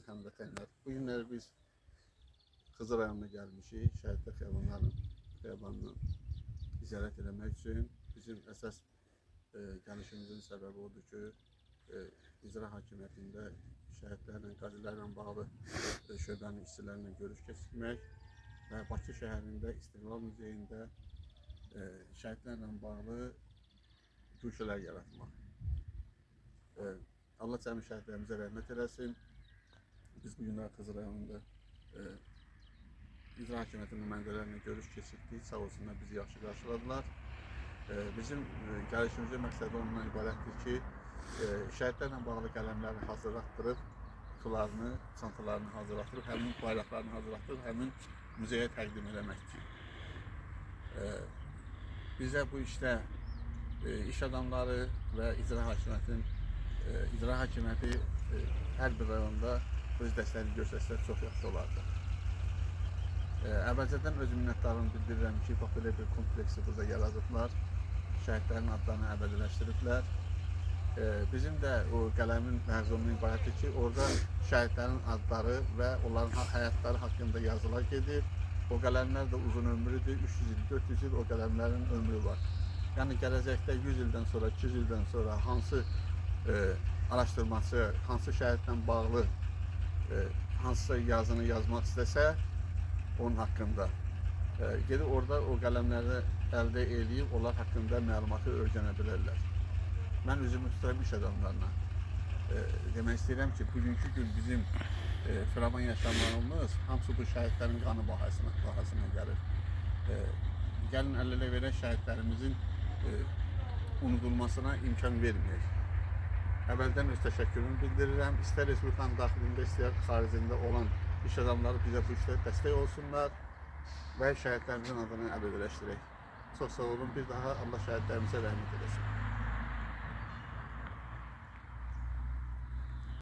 həmvətənlər. Bu günlər biz Xızı rayonuna gəlmişik. Şəhidlər xiyabanını ziyarət eləmək üçün. Bizim əsas gəlişimizin səbəbi odur ki, icra hakimiyyətində şəhidlərlə, qazilərlə bağlı şöbənin işçilərlə görüş keçirmək və Bakı şəhərində İstiqlal Muzeyində şəhidlərlə bağlı güşələr yaratmaq. Allah cəmi şəhidlərimizə rəhmət eləsin. Biz bu günlər Xızı rayonunda icra hakimiyyəti nümayəndələrlə görüş keçirdik. Sağ olsunlar, bizi yaxşı qarşıladılar. Bizim gəlişimizin məqsədi ondan ibarətdir ki, şəhidlərlə bağlı qələmləri hazırlatdırıb, kutularını, çantalarını hazırlatdırıb, həmin bayraqlarını hazırlatdırıb, həmin muzeyə təqdim eləməkdir. Bizə bu işdə iş adamları və icra hakimiyyəti hər bir rayonda öz dəstəyini göstərsə çox yaxşı olardı. Əvvəlcədən öz minnətdarlığımı bildirirəm ki, bax belə bir kompleksi burada yaradıblar, şəhidlərin adlarını əbədiləşdiriblər. Bizim də o qələmin məzmunundan ibarətdir ki, orada şəhidlərin adları və onların həyatları haqqında yazılar gedir. O qələmlər də uzun ömrlüdür, 300 il, 400 il o qələmlərin ömrü var. Yəni gələcəkdə 100 ildən sonra, 200 ildən sonra hansı araşdırmacı, hansı şəhidlə bağlı hansısa yazını yazmaq istəsə, onun haqqında gedib orada o qələmləri əldə edib, onlar haqqında məlumatı öyrənə bilərlər. Mən üzümü tuturam iş adamlarına. Demək istəyirəm ki, bugünkü gün bizim firavan yaşamlarımız hamısı bu şəhidlərin qanı bahasına gəlir. Gəlin əl-ələ verək şəhidlərimizin unudulmasına imkan verməyək. Əvvəldən öz təşəkkürümü bildirirəm. İstər Respublikanın daxilində, istər xaricində olan iş adamları bizə bu işdə dəstək olsunlar və şəhidlərimizin adını əbədiləşdirək. Çox sağ olun. Bir daha Allah şəhidlərimizə rəhmət eləsin.